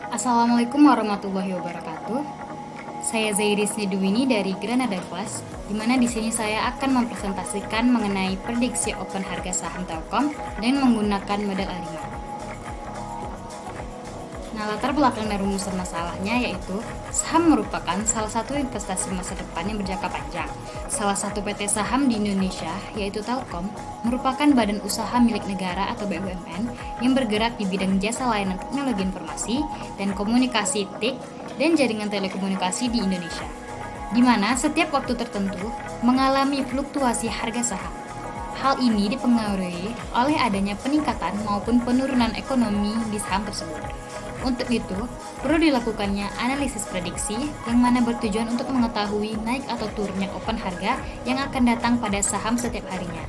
Assalamualaikum warahmatullahi wabarakatuh. Saya Zairis Nedwini dari Granada Class, di mana di sini saya akan mempresentasikan mengenai prediksi open harga saham Telkom dengan menggunakan model A5. Nah, latar belakang dan rumusan masalahnya yaitu saham merupakan salah satu investasi masa depan yang berjangka panjang. Salah satu PT saham di Indonesia, yaitu Telkom, merupakan badan usaha milik negara atau BUMN yang bergerak di bidang jasa layanan teknologi informasi dan komunikasi TIK dan jaringan telekomunikasi di Indonesia, di mana setiap waktu tertentu mengalami fluktuasi harga saham. Hal ini dipengaruhi oleh adanya peningkatan maupun penurunan ekonomi di saham tersebut. Untuk itu, perlu dilakukannya analisis prediksi yang mana bertujuan untuk mengetahui naik atau turunnya open harga yang akan datang pada saham setiap harinya.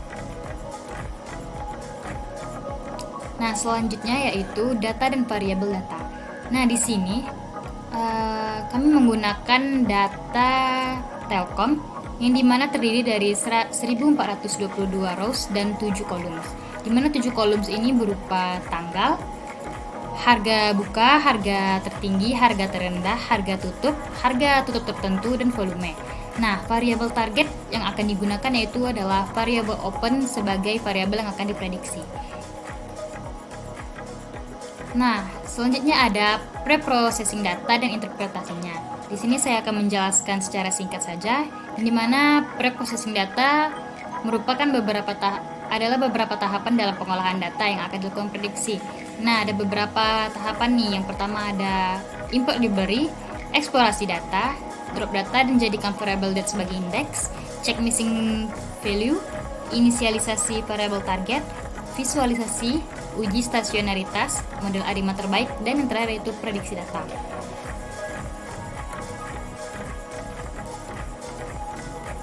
Nah, selanjutnya yaitu data dan variabel data. Nah, di sini kami menggunakan data Telkom yang dimana terdiri dari 1422 rows dan 7 columns. Dimana 7 columns ini berupa tanggal, harga buka, harga tertinggi, harga terendah, harga tutup tertentu, dan volume. Nah, variabel target yang akan digunakan yaitu adalah variabel open sebagai variabel yang akan diprediksi. Nah, selanjutnya ada pre-processing data dan interpretasinya. Di sini saya akan menjelaskan secara singkat saja, di mana pre-processing data merupakan beberapa tahapan dalam pengolahan data yang akan dilakukan prediksi. Nah, ada beberapa tahapan nih. Yang pertama ada import library, eksplorasi data, drop data dan jadikan variable date sebagai indeks, check missing value, inisialisasi variable target, visualisasi, uji stasionaritas, model ARIMA terbaik, dan yang terakhir yaitu prediksi data.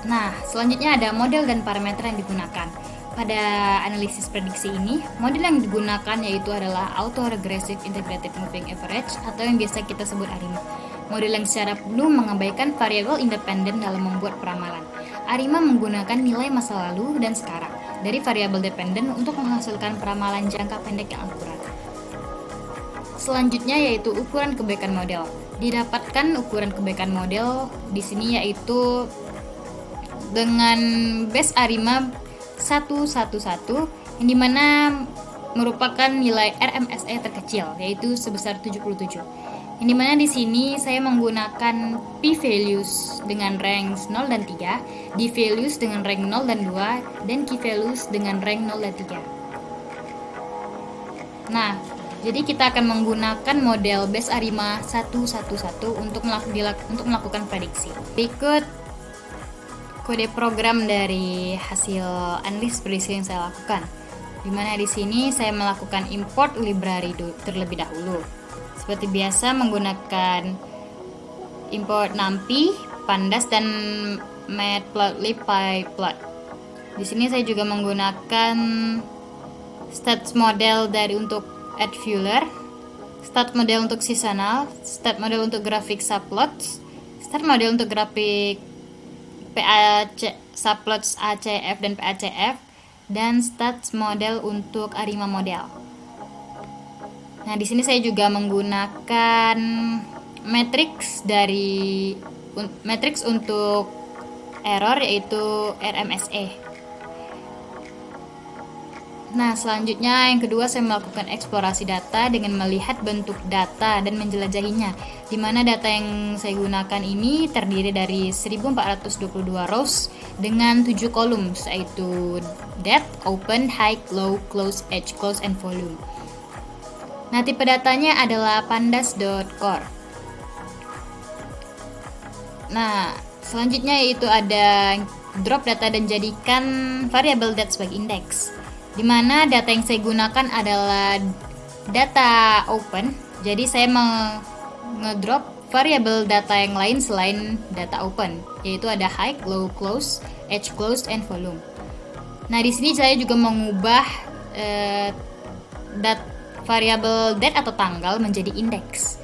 Nah, selanjutnya ada model dan parameter yang digunakan. Pada analisis prediksi ini, model yang digunakan yaitu adalah Auto-Regressive Integrated Moving Average atau yang biasa kita sebut ARIMA. Model yang secara penuh mengabaikan variabel independen dalam membuat peramalan. ARIMA menggunakan nilai masa lalu dan sekarang dari variabel dependen untuk menghasilkan peramalan jangka pendek yang akurat. Selanjutnya yaitu ukuran kebaikan model. Didapatkan ukuran kebaikan model di sini yaitu dengan base ARIMA 111 yang dimana merupakan nilai RMSE terkecil yaitu sebesar 77. Yang dimana di sini saya menggunakan p-values dengan range 0 dan 3, d-values dengan rank 0 dan 2, dan key-values dengan rank 0 dan 3. Nah, jadi kita akan menggunakan model base ARIMA 111 untuk melakukan prediksi. Berikut kode program dari hasil analisis prediksi yang saya lakukan. Dimana di sini saya melakukan import library terlebih dahulu. Seperti biasa menggunakan import numpy, pandas, dan matplotlib pyplot. Di sini saya juga menggunakan stats model untuk adfuller, stat model untuk seasonal, stat model untuk grafik subplots, stat model untuk grafik subplots ACF dan PACF, dan stats model untuk ARIMA model. Nah, di sini saya juga menggunakan matrix untuk error yaitu RMSE. Nah, selanjutnya yang kedua saya melakukan eksplorasi data dengan melihat bentuk data dan menjelajahinya. Di mana data yang saya gunakan ini terdiri dari 1422 rows dengan 7 columns yaitu depth, open, high, low, close, edge, close, and volume. Nah, tipe datanya adalah pandas.core. Nah, selanjutnya yaitu ada drop data dan jadikan variable date sebagai indeks. Di mana data yang saya gunakan adalah data open. Jadi saya ngedrop variabel data yang lain selain data open, yaitu ada high, low, close, edge, close, and volume. Nah, di sini saya juga mengubah variabel date atau tanggal menjadi indeks.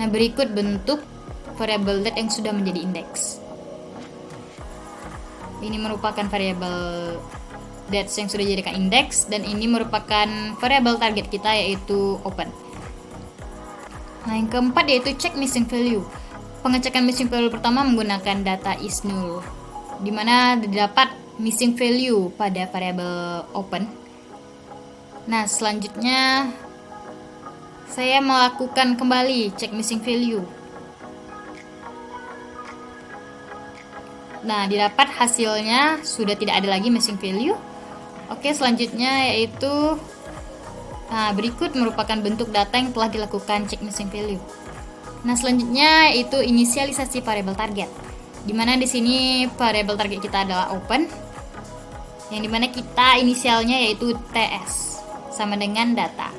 Nah, berikut bentuk variabel date yang sudah menjadi indeks. Ini merupakan variabel dates yang sudah dijadikan indeks, dan ini merupakan variabel target kita yaitu open. Nah, yang keempat yaitu check missing value. Pengecekan missing value pertama menggunakan data is null, di mana didapat missing value pada variabel open. Nah, selanjutnya saya melakukan kembali check missing value. Nah, didapat hasilnya sudah tidak ada lagi missing value. Oke, selanjutnya yaitu berikut merupakan bentuk data yang telah dilakukan check missing value. Nah, selanjutnya itu inisialisasi variabel target. Dimana di sini variabel target kita adalah open, yang dimana kita inisialnya yaitu TS sama dengan data.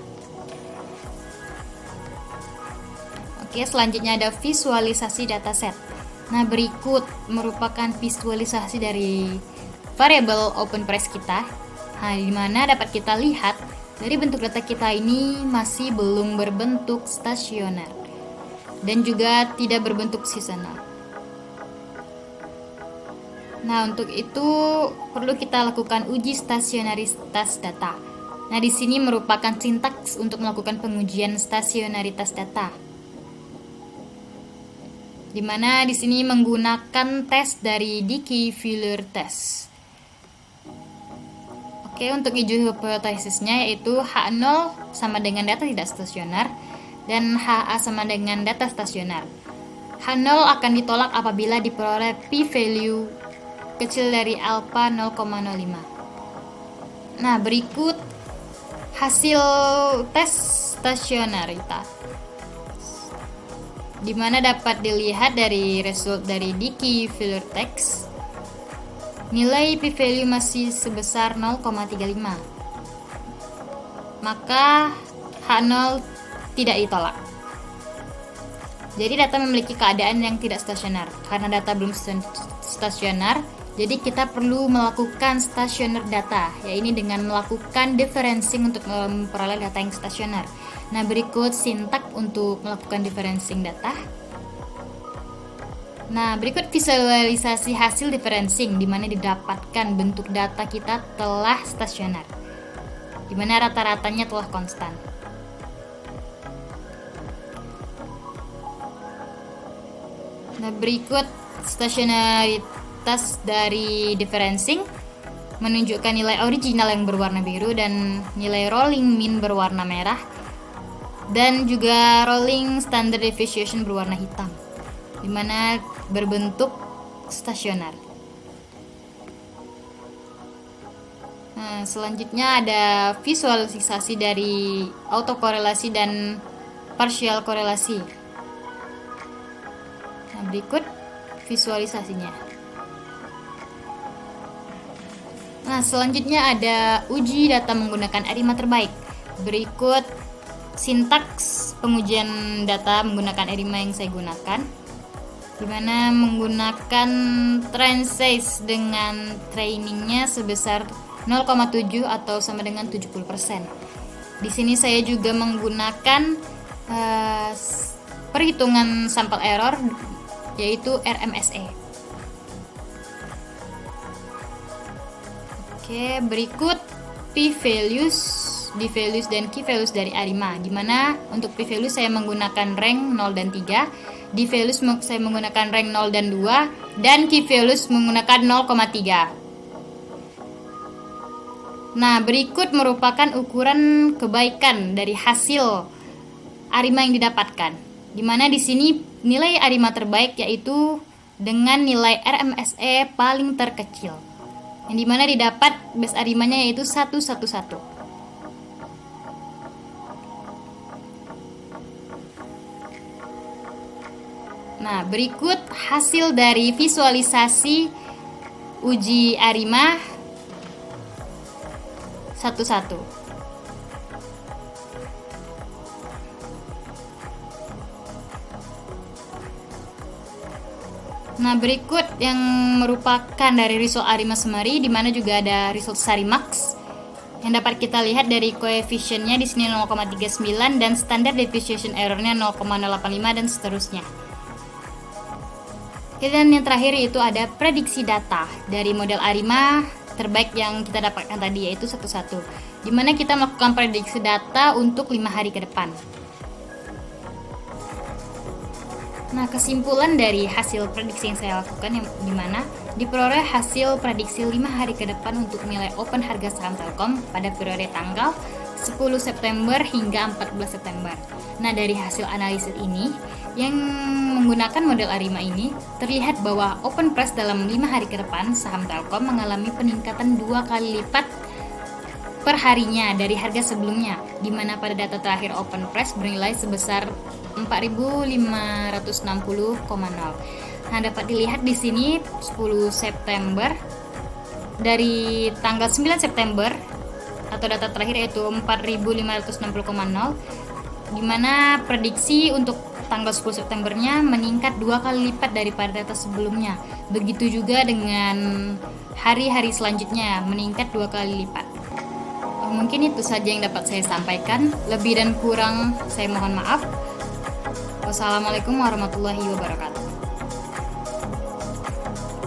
Oke, selanjutnya ada visualisasi dataset. Nah, berikut merupakan visualisasi dari variabel open price kita. Nah, dimana dapat kita lihat dari bentuk data kita ini masih belum berbentuk stasioner dan juga tidak berbentuk seasonal. Nah, untuk itu perlu kita lakukan uji stasionaritas data. Nah, di sini merupakan sintaks untuk melakukan pengujian stasionaritas data. Di mana di sini menggunakan tes dari Dickey-Fuller test. Oke, untuk uji hipotesisnya yaitu H0 sama dengan data tidak stasioner dan HA sama dengan data stasioner. H0 akan ditolak apabila diperoleh p-value kecil dari alpha 0,05. Nah, berikut hasil tes stasionaritas, di mana dapat dilihat dari result dari Dickey-Fuller test. Nilai p-value masih sebesar 0,35. Maka H0 tidak ditolak. Jadi data memiliki keadaan yang tidak stasioner. Karena data belum stasioner, jadi kita perlu melakukan stasioner data, yaitu dengan melakukan differencing untuk memperoleh data yang stasioner. Nah, berikut sintak untuk melakukan differencing data. Nah, berikut visualisasi hasil differencing, di mana didapatkan bentuk data kita telah stasioner, di mana rata-ratanya telah konstan. Nah, berikut stasionaritas dari differencing menunjukkan nilai original yang berwarna biru dan nilai rolling mean berwarna merah, dan juga rolling standard deviation berwarna hitam, di mana berbentuk stasioner. Nah, selanjutnya ada visualisasi dari autokorelasi dan partial korelasi. Nah, berikut visualisasinya. Nah, selanjutnya ada uji data menggunakan ARIMA terbaik. Berikut sintaks pengujian data menggunakan ARIMA yang saya gunakan, di mana menggunakan trend size dengan trainingnya sebesar 0,7 atau sama dengan 70%. Di sini saya juga menggunakan perhitungan sampel error, yaitu RMSE. Oke, berikut p-values, d-values, dan key-values dari ARIMA, di mana untuk p-values saya menggunakan rank 0 dan 3, d-values saya menggunakan rank 0 dan 2, dan key-values menggunakan 0,3. Nah, berikut merupakan ukuran kebaikan dari hasil ARIMA yang didapatkan, di mana di sini nilai ARIMA terbaik yaitu dengan nilai RMSE paling terkecil, yang dimana didapat base ARIMA-nya yaitu 111. Nah, berikut hasil dari visualisasi uji ARIMA 11. Nah, berikut yang merupakan dari result ARIMA Summary, di mana juga ada result Sarimax yang dapat kita lihat dari koefisiennya di sini 0,39 dan standard deviation errornya 0,085 dan seterusnya. Dan yang terakhir itu ada prediksi data dari model ARIMA terbaik yang kita dapatkan tadi, yaitu 11, di mana kita melakukan prediksi data untuk 5 hari ke depan. Nah, kesimpulan dari hasil prediksi yang saya lakukan yang dimana diperoleh hasil prediksi 5 hari ke depan untuk nilai open harga saham Telkom pada periode tanggal 10 September hingga 14 September. Nah, dari hasil analisis ini yang menggunakan model ARIMA ini terlihat bahwa open price dalam 5 hari ke depan saham Telkom mengalami peningkatan 2 kali lipat per harinya dari harga sebelumnya, di mana pada data terakhir open price bernilai sebesar 4.560,0. Nah, dapat dilihat di sini 10 September dari tanggal 9 September atau data terakhir yaitu 4.560,0, di mana prediksi untuk tanggal 10 Septembernya meningkat 2 kali lipat daripada data sebelumnya. Begitu juga dengan hari-hari selanjutnya meningkat 2 kali lipat. Mungkin itu saja yang dapat saya sampaikan. Lebih dan kurang saya mohon maaf. Wassalamualaikum warahmatullahi wabarakatuh.